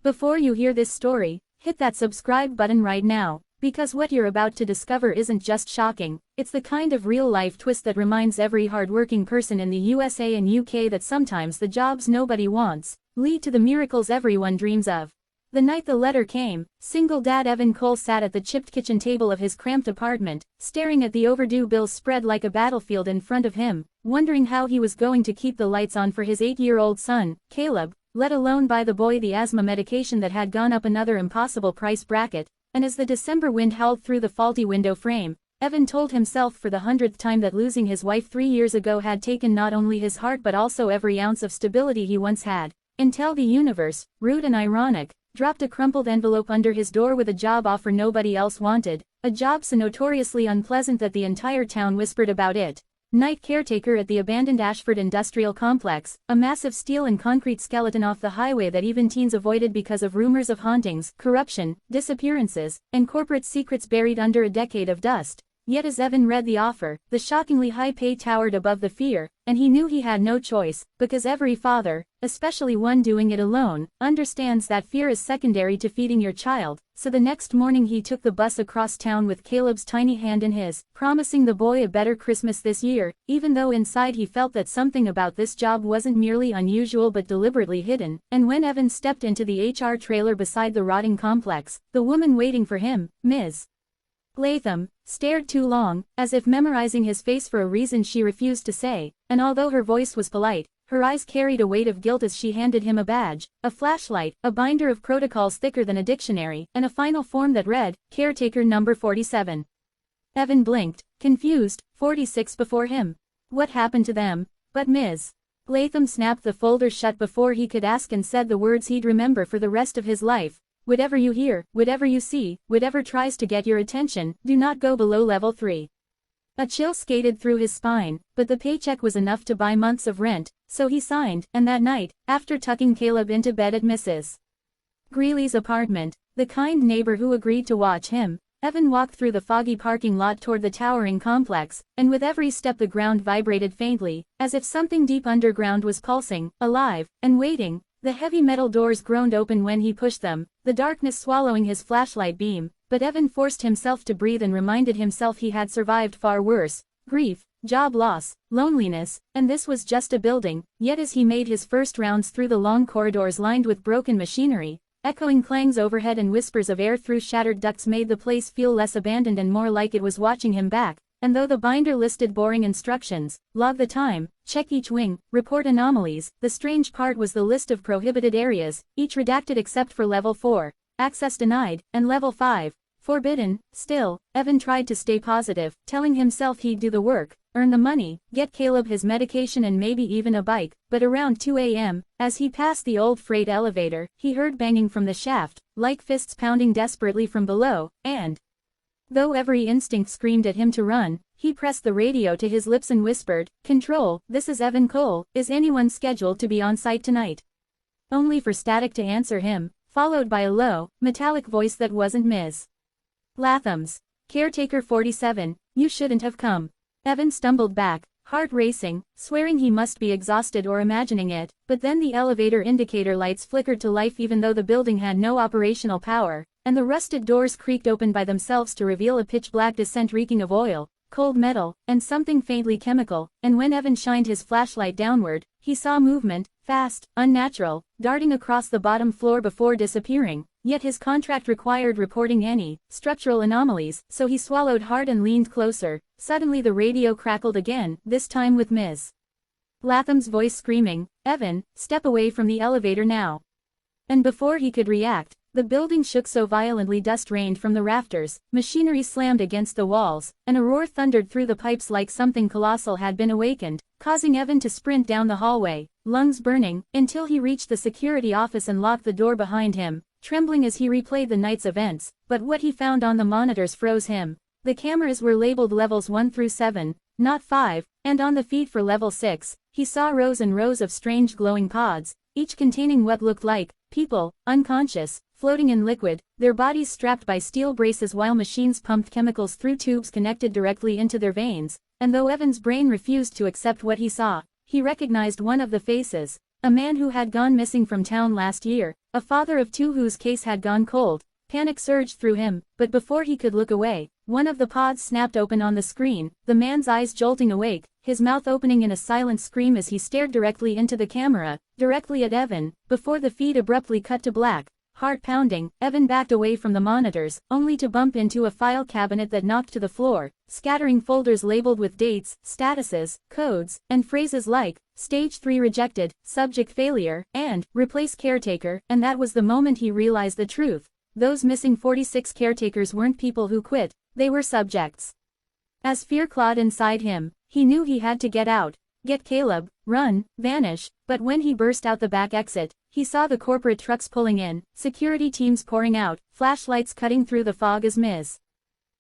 Before you hear this story, hit that subscribe button right now, because what you're about to discover isn't just shocking, it's the kind of real-life twist that reminds every hard-working person in the USA and UK that sometimes the jobs nobody wants lead to the miracles everyone dreams of. The night the letter came, single dad Evan Cole sat at the chipped kitchen table of his cramped apartment, staring at the overdue bills spread like a battlefield in front of him, wondering how he was going to keep the lights on for his 8-year-old son, Caleb, let alone buy the boy the asthma medication that had gone up another impossible price bracket. And as the December wind howled through the faulty window frame, Evan told himself for the 100th time that losing his wife 3 years ago had taken not only his heart but also every ounce of stability he once had, until the universe, rude and ironic, dropped a crumpled envelope under his door with a job offer nobody else wanted, a job so notoriously unpleasant that the entire town whispered about it. Night caretaker at the abandoned Ashford Industrial Complex, a massive steel and concrete skeleton off the highway that even teens avoided because of rumors of hauntings, corruption, disappearances, and corporate secrets buried under a decade of dust. Yet as Evan read the offer, the shockingly high pay towered above the fear, and he knew he had no choice, because every father, especially one doing it alone, understands that fear is secondary to feeding your child. So the next morning he took the bus across town with Caleb's tiny hand in his, promising the boy a better Christmas this year, even though inside he felt that something about this job wasn't merely unusual but deliberately hidden. And when Evan stepped into the HR trailer beside the rotting complex, the woman waiting for him, Ms. Latham, stared too long, as if memorizing his face for a reason she refused to say, and although her voice was polite, her eyes carried a weight of guilt as she handed him a badge, a flashlight, a binder of protocols thicker than a dictionary, and a final form that read, Caretaker number 47. Evan blinked, confused, 46 before him. What happened to them? But Ms. Latham snapped the folder shut before he could ask and said the words he'd remember for the rest of his life. Whatever you hear, whatever you see, whatever tries to get your attention, do not go below level 3. A chill skated through his spine, but the paycheck was enough to buy months of rent, so he signed, and that night, after tucking Caleb into bed at Mrs. Greeley's apartment, the kind neighbor who agreed to watch him, Evan walked through the foggy parking lot toward the towering complex, and with every step the ground vibrated faintly, as if something deep underground was pulsing, alive, and waiting. The heavy metal doors groaned open when he pushed them, the darkness swallowing his flashlight beam, but Evan forced himself to breathe and reminded himself he had survived far worse: grief, job loss, loneliness, and this was just a building. Yet as he made his first rounds through the long corridors lined with broken machinery, echoing clangs overhead and whispers of air through shattered ducts made the place feel less abandoned and more like it was watching him back. And though the binder listed boring instructions, log the time, check each wing, report anomalies, the strange part was the list of prohibited areas, each redacted except for level 4, access denied, and level 5, forbidden. Still, Evan tried to stay positive, telling himself he'd do the work, earn the money, get Caleb his medication and maybe even a bike. But around 2 a.m., as he passed the old freight elevator, he heard banging from the shaft, like fists pounding desperately from below, and though every instinct screamed at him to run, he pressed the radio to his lips and whispered, "Control, this is Evan Cole, is anyone scheduled to be on site tonight?" Only for static to answer him, followed by a low, metallic voice that wasn't Ms. Latham's. "Caretaker 47, you shouldn't have come." Evan stumbled back, heart racing, swearing he must be exhausted or imagining it, but then the elevator indicator lights flickered to life even though the building had no operational power, and the rusted doors creaked open by themselves to reveal a pitch-black descent reeking of oil, cold metal, and something faintly chemical. And when Evan shined his flashlight downward, he saw movement, fast, unnatural, darting across the bottom floor before disappearing. Yet his contract required reporting any structural anomalies, so he swallowed hard and leaned closer. Suddenly the radio crackled again, this time with Ms. Latham's voice screaming, "Evan, step away from the elevator now." And before he could react, the building shook so violently dust rained from the rafters, machinery slammed against the walls, and a roar thundered through the pipes like something colossal had been awakened, causing Evan to sprint down the hallway, lungs burning, until he reached the security office and locked the door behind him, trembling as he replayed the night's events. But what he found on the monitors froze him. The cameras were labeled levels 1 through 7, not 5, and on the feed for level 6, he saw rows and rows of strange glowing pods, each containing what looked like people, unconscious, floating in liquid, their bodies strapped by steel braces while machines pumped chemicals through tubes connected directly into their veins. And though Evan's brain refused to accept what he saw, he recognized one of the faces, a man who had gone missing from town last year, a father of two whose case had gone cold. Panic surged through him, but before he could look away, one of the pods snapped open on the screen, the man's eyes jolting awake, his mouth opening in a silent scream as he stared directly into the camera, directly at Evan, before the feed abruptly cut to black. Heart pounding, Evan backed away from the monitors, only to bump into a file cabinet that knocked to the floor, scattering folders labeled with dates, statuses, codes, and phrases like, Stage 3 rejected, subject failure, and, replace caretaker, and that was the moment he realized the truth. Those missing 46 caretakers weren't people who quit, they were subjects. As fear clawed inside him, he knew he had to get out, get Caleb, run, vanish, but when he burst out the back exit, he saw the corporate trucks pulling in, security teams pouring out, flashlights cutting through the fog as Ms.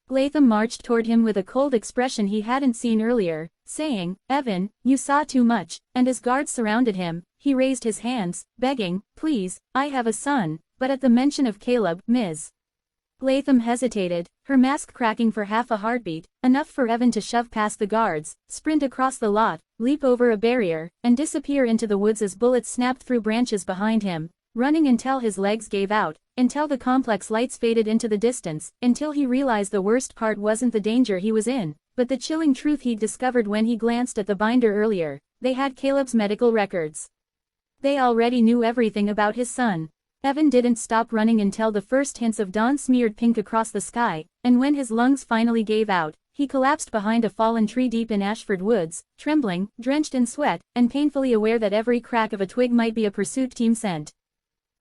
Latham marched toward him with a cold expression he hadn't seen earlier, saying, Evan, you saw too much, and as guards surrounded him, he raised his hands, begging, please, I have a son, but at the mention of Caleb, Ms. Latham hesitated, her mask cracking for half a heartbeat, enough for Evan to shove past the guards, sprint across the lot, leap over a barrier, and disappear into the woods as bullets snapped through branches behind him, running until his legs gave out, until the complex lights faded into the distance, until he realized the worst part wasn't the danger he was in, but the chilling truth he'd discovered when he glanced at the binder earlier. They had Caleb's medical records. They already knew everything about his son. Evan didn't stop running until the first hints of dawn smeared pink across the sky, and when his lungs finally gave out, he collapsed behind a fallen tree deep in Ashford Woods, trembling, drenched in sweat, and painfully aware that every crack of a twig might be a pursuit team sent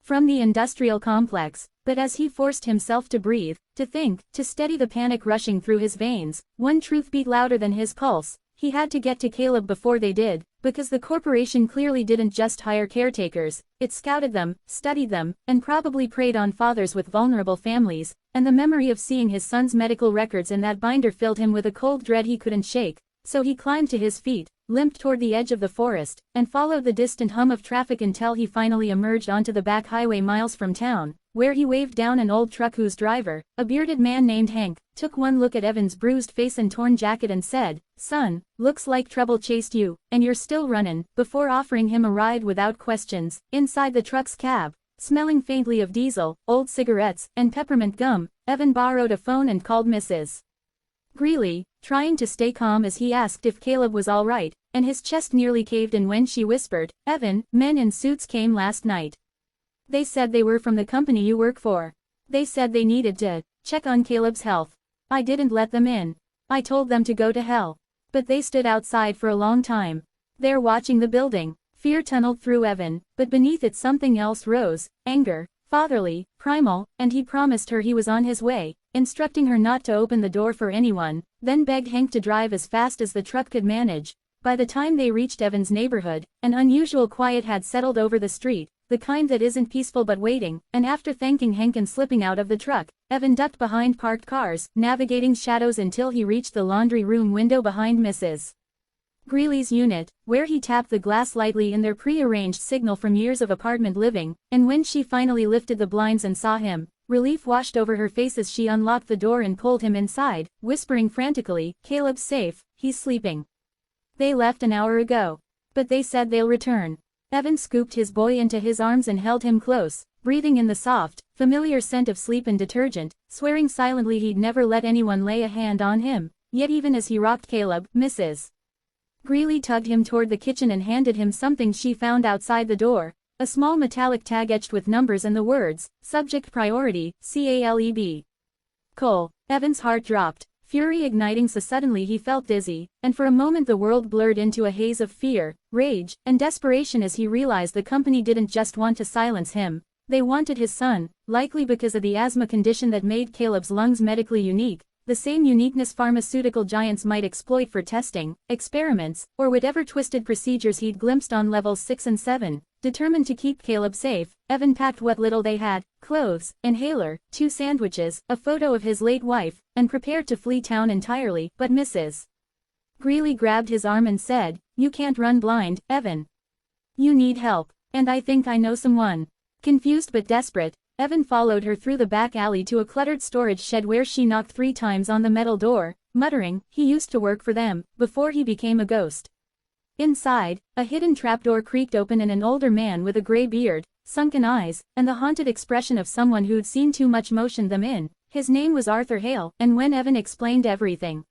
from the industrial complex. But as he forced himself to breathe, to think, to steady the panic rushing through his veins, one truth beat louder than his pulse. He had to get to Caleb before they did, because the corporation clearly didn't just hire caretakers, it scouted them, studied them, and probably preyed on fathers with vulnerable families, and the memory of seeing his son's medical records in that binder filled him with a cold dread he couldn't shake. So he climbed to his feet, limped toward the edge of the forest, and followed the distant hum of traffic until he finally emerged onto the back highway miles from town, where he waved down an old truck whose driver, a bearded man named Hank, took one look at Evan's bruised face and torn jacket and said, "Son, looks like trouble chased you, and you're still running," before offering him a ride without questions. Inside the truck's cab, smelling faintly of diesel, old cigarettes, and peppermint gum, Evan borrowed a phone and called Mrs. Greeley, trying to stay calm as he asked if Caleb was all right, and his chest nearly caved in when she whispered, "Evan, men in suits came last night. They said they were from the company you work for. They said they needed to check on Caleb's health. I didn't let them in. I told them to go to hell. But they stood outside for a long time. They're watching the building." Fear tunneled through Evan, but beneath it something else rose, anger, fatherly, primal, and he promised her he was on his way, instructing her not to open the door for anyone, then begged Hank to drive as fast as the truck could manage. By the time they reached Evan's neighborhood, an unusual quiet had settled over the street, the kind that isn't peaceful but waiting, and after thanking Hank and slipping out of the truck, Evan ducked behind parked cars, navigating shadows until he reached the laundry room window behind Mrs. Greeley's unit, where he tapped the glass lightly in their pre-arranged signal from years of apartment living, and when she finally lifted the blinds and saw him, relief washed over her face as she unlocked the door and pulled him inside, whispering frantically, "Caleb's safe, he's sleeping. They left an hour ago. But they said they'll return." Evan scooped his boy into his arms and held him close, breathing in the soft, familiar scent of sleep and detergent, swearing silently he'd never let anyone lay a hand on him. Yet even as he rocked Caleb, Mrs. Greeley tugged him toward the kitchen and handed him something she found outside the door, a small metallic tag etched with numbers and the words, "Subject Priority, CALEB." Cole. Evan's heart dropped, fury igniting so suddenly he felt dizzy, and for a moment the world blurred into a haze of fear, rage, and desperation as he realized the company didn't just want to silence him, they wanted his son, likely because of the asthma condition that made Caleb's lungs medically unique. The same uniqueness pharmaceutical giants might exploit for testing, experiments, or whatever twisted procedures he'd glimpsed on levels 6 and 7. Determined to keep Caleb safe, Evan packed what little they had, clothes, inhaler, 2 sandwiches, a photo of his late wife, and prepared to flee town entirely. But Mrs. Greeley grabbed his arm and said, "You can't run blind, Evan. You need help, and I think I know someone." Confused but desperate, Evan followed her through the back alley to a cluttered storage shed where she knocked 3 times on the metal door, muttering, "He used to work for them, before he became a ghost." Inside, a hidden trapdoor creaked open and an older man with a gray beard, sunken eyes, and the haunted expression of someone who'd seen too much motion them in. His name was Arthur Hale, and when Evan explained everything,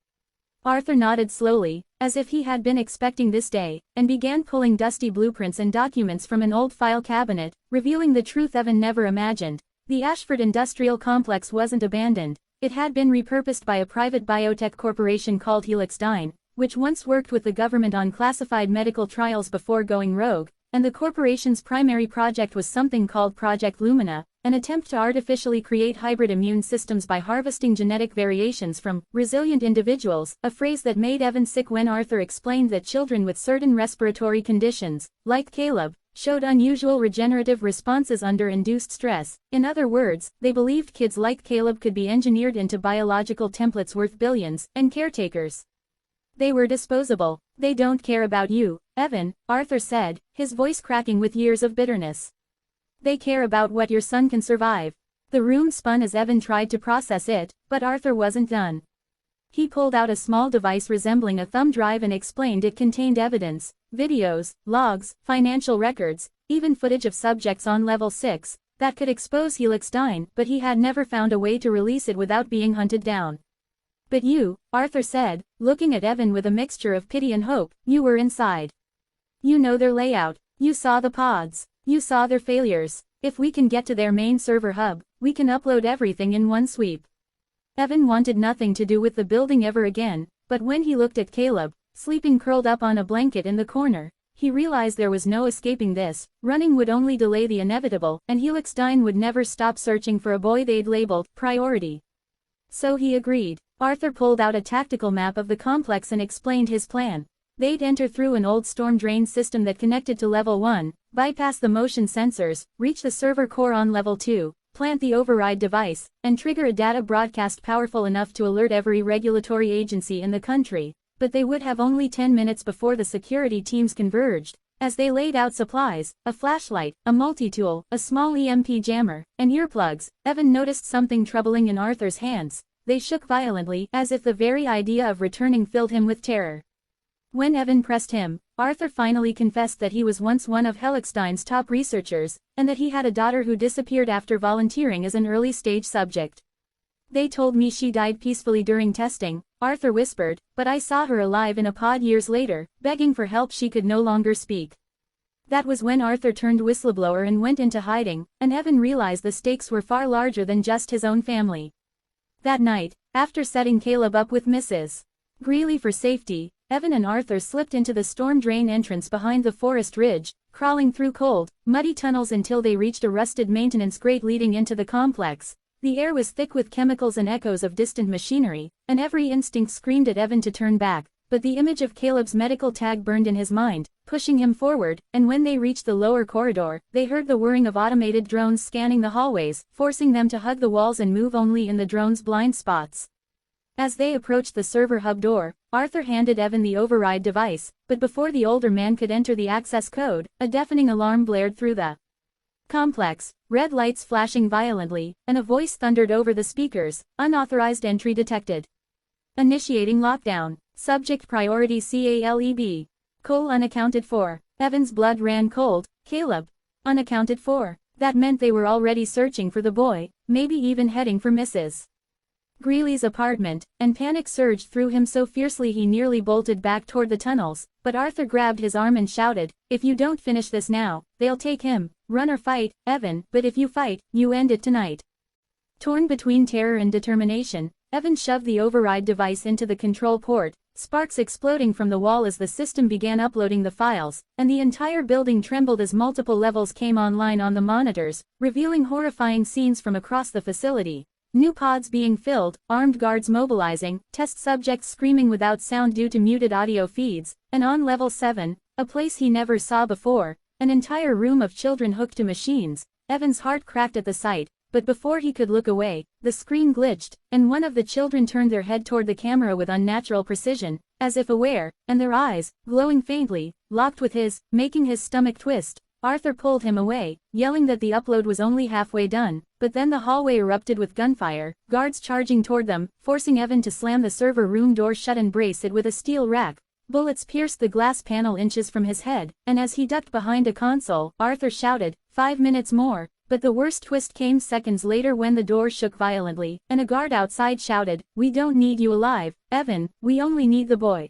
Arthur nodded slowly, as if he had been expecting this day, and began pulling dusty blueprints and documents from an old file cabinet, revealing the truth Evan never imagined. The Ashford Industrial Complex wasn't abandoned. It had been repurposed by a private biotech corporation called Helix-Dyne, which once worked with the government on classified medical trials before going rogue, and the corporation's primary project was something called Project Lumina, an attempt to artificially create hybrid immune systems by harvesting genetic variations from resilient individuals, a phrase that made Evan sick when Arthur explained that children with certain respiratory conditions, like Caleb, showed unusual regenerative responses under induced stress. In other words, they believed kids like Caleb could be engineered into biological templates worth billions, and caretakers. They were disposable. They don't care about you, Evan, Arthur said, his voice cracking with years of bitterness. They care about what your son can survive. The room spun as Evan tried to process it, but Arthur wasn't done. He pulled out a small device resembling a thumb drive and explained it contained evidence, videos, logs, financial records, even footage of subjects on level 6, that could expose Helix-Dyne, but he had never found a way to release it without being hunted down. But you, Arthur said, looking at Evan with a mixture of pity and hope, you were inside. You know their layout, you saw the pods, you saw their failures. If we can get to their main server hub, we can upload everything in one sweep. Evan wanted nothing to do with the building ever again, but when he looked at Caleb, sleeping curled up on a blanket in the corner, he realized there was no escaping this. Running would only delay the inevitable, and Helix-Dyne would never stop searching for a boy they'd labeled priority. So he agreed. Arthur pulled out a tactical map of the complex and explained his plan. They'd enter through an old storm drain system that connected to level 1, bypass the motion sensors, reach the server core on level 2, plant the override device, and trigger a data broadcast powerful enough to alert every regulatory agency in the country. But they would have only 10 minutes before the security teams converged. As they laid out supplies, a flashlight, a multi-tool, a small EMP jammer, and earplugs, Evan noticed something troubling in Arthur's hands. They shook violently, as if the very idea of returning filled him with terror. When Evan pressed him, Arthur finally confessed that he was once one of Helix-Dyne's top researchers, and that he had a daughter who disappeared after volunteering as an early-stage subject. They told me she died peacefully during testing, Arthur whispered, but I saw her alive in a pod years later, begging for help she could no longer speak. That was when Arthur turned whistleblower and went into hiding, and Evan realized the stakes were far larger than just his own family. That night, after setting Caleb up with Mrs. Greeley for safety, Evan and Arthur slipped into the storm drain entrance behind the forest ridge, crawling through cold, muddy tunnels until they reached a rusted maintenance grate leading into the complex. The air was thick with chemicals and echoes of distant machinery, and every instinct screamed at Evan to turn back, but the image of Caleb's medical tag burned in his mind, pushing him forward, and when they reached the lower corridor, they heard the whirring of automated drones scanning the hallways, forcing them to hug the walls and move only in the drones' blind spots. As they approached the server hub door, Arthur handed Evan the override device, but before the older man could enter the access code, a deafening alarm blared through the complex, red lights flashing violently, and a voice thundered over the speakers, unauthorized entry detected. Initiating lockdown. Subject priority CALEB. Cole unaccounted for. Evan's blood ran cold. Caleb. Unaccounted for. That meant they were already searching for the boy, maybe even heading for Mrs. Greeley's apartment, and panic surged through him so fiercely he nearly bolted back toward the tunnels, but Arthur grabbed his arm and shouted, "If you don't finish this now, they'll take him. Run or fight, Evan, but if you fight, you end it tonight." Torn between terror and determination, Evan shoved the override device into the control port, sparks exploding from the wall as the system began uploading the files, and the entire building trembled as multiple levels came online on the monitors, revealing horrifying scenes from across the facility. New pods being filled, armed guards mobilizing, test subjects screaming without sound due to muted audio feeds, and on level 7, a place he never saw before, an entire room of children hooked to machines. Evan's heart cracked at the sight, but before he could look away, the screen glitched, and one of the children turned their head toward the camera with unnatural precision, as if aware, and their eyes, glowing faintly, locked with his, making his stomach twist. Arthur pulled him away, yelling that the upload was only halfway done, but then the hallway erupted with gunfire, guards charging toward them, forcing Evan to slam the server room door shut and brace it with a steel rack. Bullets pierced the glass panel inches from his head, and as he ducked behind a console, Arthur shouted, 5 minutes more, but the worst twist came seconds later when the door shook violently, and a guard outside shouted, "We don't need you alive, Evan, we only need the boy."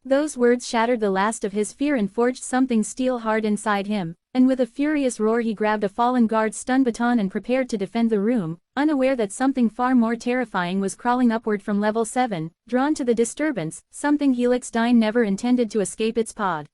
Those words shattered the last of his fear and forged something steel-hard inside him, and with a furious roar he grabbed a fallen guard's stun baton and prepared to defend the room, unaware that something far more terrifying was crawling upward from level 7, drawn to the disturbance, something Helix 9 never intended to escape its pod.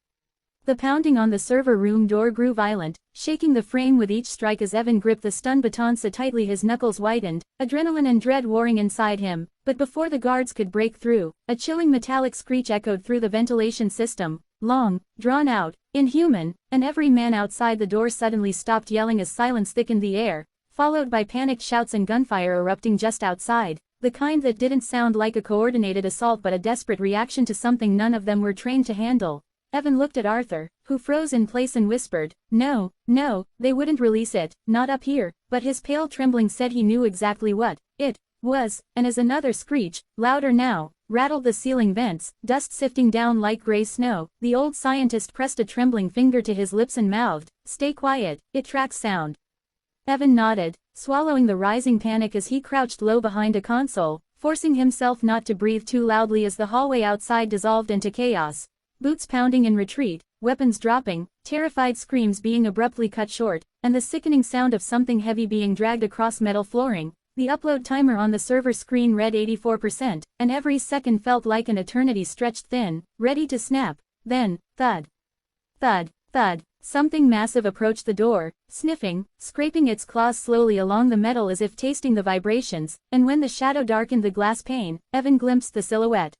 The pounding on the server room door grew violent, shaking the frame with each strike as Evan gripped the stun baton so tightly his knuckles whitened, adrenaline and dread warring inside him, but before the guards could break through, a chilling metallic screech echoed through the ventilation system, long, drawn out, inhuman, and every man outside the door suddenly stopped yelling as silence thickened the air, followed by panicked shouts and gunfire erupting just outside, the kind that didn't sound like a coordinated assault but a desperate reaction to something none of them were trained to handle. Evan looked at Arthur, who froze in place and whispered, "No, no, they wouldn't release it, not up here," but his pale trembling said he knew exactly what it was, and as another screech, louder now, rattled the ceiling vents, dust sifting down like gray snow, the old scientist pressed a trembling finger to his lips and mouthed, "Stay quiet, it tracks sound." Evan nodded, swallowing the rising panic as he crouched low behind a console, forcing himself not to breathe too loudly as the hallway outside dissolved into chaos. Boots pounding in retreat, weapons dropping, terrified screams being abruptly cut short, and the sickening sound of something heavy being dragged across metal flooring. The upload timer on the server screen read 84%, and every second felt like an eternity stretched thin, ready to snap. Then, thud. Thud, thud. Something massive approached the door, sniffing, scraping its claws slowly along the metal as if tasting the vibrations, and when the shadow darkened the glass pane, Evan glimpsed the silhouette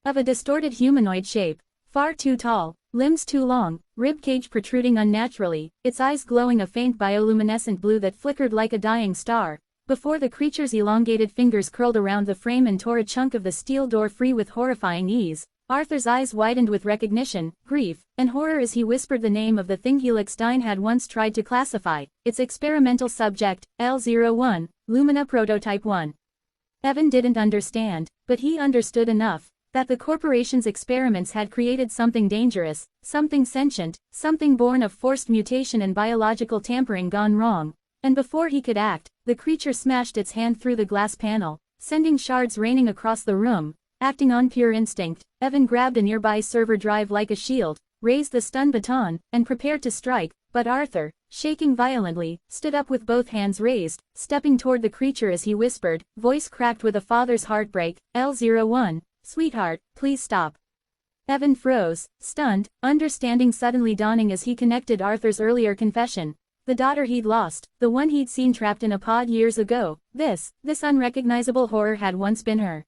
of a distorted humanoid shape. Far too tall, limbs too long, ribcage protruding unnaturally, its eyes glowing a faint bioluminescent blue that flickered like a dying star. Before the creature's elongated fingers curled around the frame and tore a chunk of the steel door free with horrifying ease, Arthur's eyes widened with recognition, grief, and horror as he whispered the name of the thing Helix 9 had once tried to classify, its experimental subject, L01, Lumina Prototype 1. Evan didn't understand, but he understood enough that the corporation's experiments had created something dangerous, something sentient, something born of forced mutation and biological tampering gone wrong. And before he could act, the creature smashed its hand through the glass panel, sending shards raining across the room. Acting on pure instinct, Evan grabbed a nearby server drive like a shield, raised the stun baton, and prepared to strike, but Arthur, shaking violently, stood up with both hands raised, stepping toward the creature as he whispered, voice cracked with a father's heartbreak, "L01. Sweetheart, please stop." Evan froze, stunned, understanding suddenly dawning as he connected Arthur's earlier confession. The daughter he'd lost, the one he'd seen trapped in a pod years ago, this unrecognizable horror had once been her.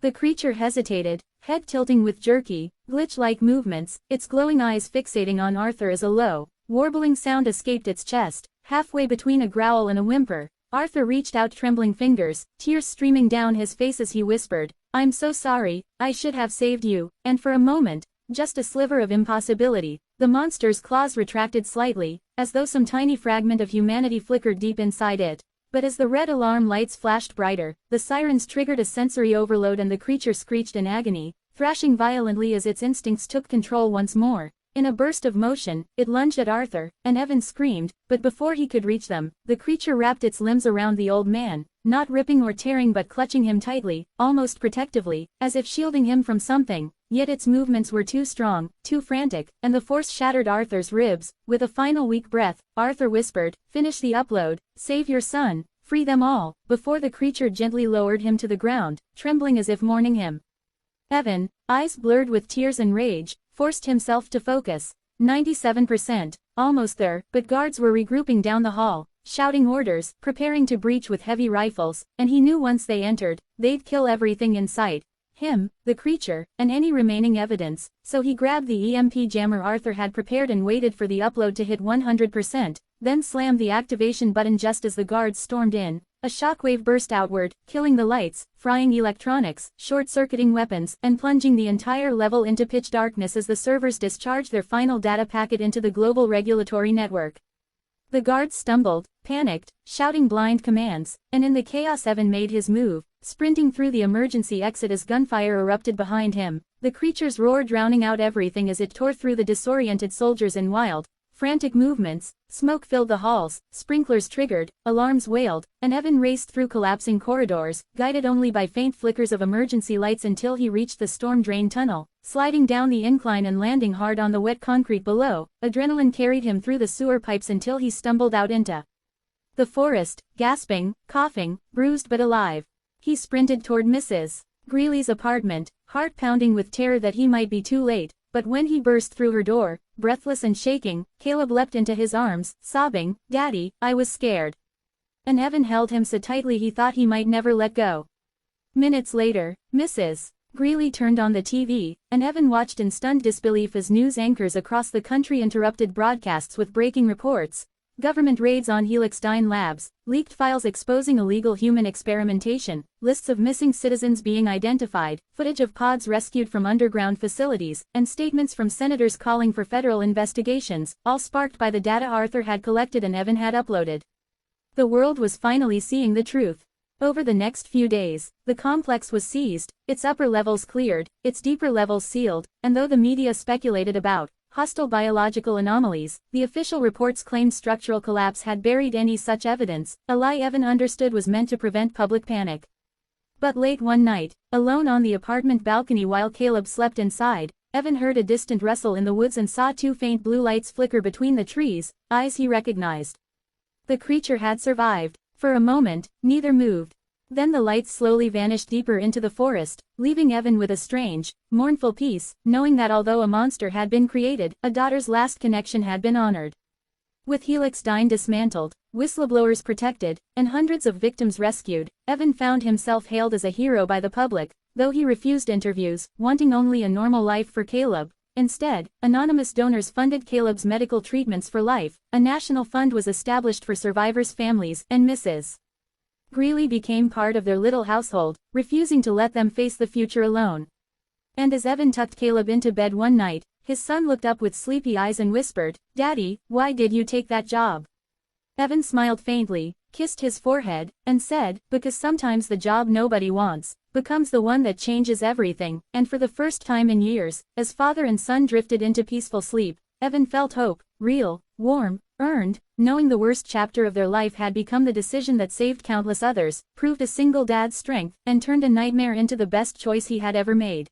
The creature hesitated, head tilting with jerky, glitch-like movements, its glowing eyes fixating on Arthur as a low, warbling sound escaped its chest, halfway between a growl and a whimper. Arthur reached out trembling fingers, tears streaming down his face as he whispered, "I'm so sorry, I should have saved you," and for a moment, just a sliver of impossibility, the monster's claws retracted slightly, as though some tiny fragment of humanity flickered deep inside it. But as the red alarm lights flashed brighter, the sirens triggered a sensory overload and the creature screeched in agony, thrashing violently as its instincts took control once more. In a burst of motion, it lunged at Arthur, and Evan screamed, but before he could reach them, the creature wrapped its limbs around the old man, not ripping or tearing but clutching him tightly, almost protectively, as if shielding him from something, yet its movements were too strong, too frantic, and the force shattered Arthur's ribs. With a final weak breath, Arthur whispered, "Finish the upload, save your son, free them all," before the creature gently lowered him to the ground, trembling as if mourning him. Evan, eyes blurred with tears and rage, forced himself to focus. 97%, almost there, but guards were regrouping down the hall, shouting orders, preparing to breach with heavy rifles, and he knew once they entered, they'd kill everything in sight. Him, the creature, and any remaining evidence, so he grabbed the EMP jammer Arthur had prepared and waited for the upload to hit 100%, then slammed the activation button just as the guards stormed in. A shockwave burst outward, killing the lights, frying electronics, short-circuiting weapons, and plunging the entire level into pitch darkness as the servers discharged their final data packet into the global regulatory network. The guards stumbled, panicked, shouting blind commands, and in the chaos Evan made his move, sprinting through the emergency exit as gunfire erupted behind him, the creature's roar drowning out everything as it tore through the disoriented soldiers in wild, Frantic movements, smoke filled the halls, sprinklers triggered, alarms wailed, and Evan raced through collapsing corridors, guided only by faint flickers of emergency lights until he reached the storm drain tunnel. Sliding down the incline and landing hard on the wet concrete below, adrenaline carried him through the sewer pipes until he stumbled out into the forest, gasping, coughing, bruised but alive. He sprinted toward Mrs. Greeley's apartment, heart pounding with terror that he might be too late, but when he burst through her door, breathless and shaking, Caleb leapt into his arms, sobbing, "Daddy, I was scared." And Evan held him so tightly he thought he might never let go. Minutes later, Mrs. Greeley turned on the TV, and Evan watched in stunned disbelief as news anchors across the country interrupted broadcasts with breaking reports. Government raids on Helix-Dyn labs, leaked files exposing illegal human experimentation, lists of missing citizens being identified, footage of pods rescued from underground facilities, and statements from senators calling for federal investigations, all sparked by the data Arthur had collected and Evan had uploaded. The world was finally seeing the truth. Over the next few days, the complex was seized, its upper levels cleared, its deeper levels sealed, and though the media speculated about hostile biological anomalies, the official reports claimed structural collapse had buried any such evidence, a lie Evan understood was meant to prevent public panic. But late one night, alone on the apartment balcony while Caleb slept inside, Evan heard a distant rustle in the woods and saw two faint blue lights flicker between the trees, eyes he recognized. The creature had survived. For a moment, neither moved. Then the lights slowly vanished deeper into the forest, leaving Evan with a strange, mournful peace, knowing that although a monster had been created, a daughter's last connection had been honored. With Helix-Dyn dismantled, whistleblowers protected, and hundreds of victims rescued, Evan found himself hailed as a hero by the public, though he refused interviews, wanting only a normal life for Caleb. Instead, anonymous donors funded Caleb's medical treatments for life, a national fund was established for survivors' families, and Mrs. Greeley became part of their little household, refusing to let them face the future alone. And as Evan tucked Caleb into bed one night, his son looked up with sleepy eyes and whispered, "Daddy, why did you take that job?" Evan smiled faintly, kissed his forehead, and said, "Because sometimes the job nobody wants becomes the one that changes everything." And for the first time in years, as father and son drifted into peaceful sleep, Evan felt hope, real, warm, earned, knowing the worst chapter of their life had become the decision that saved countless others, proved a single dad's strength, and turned a nightmare into the best choice he had ever made.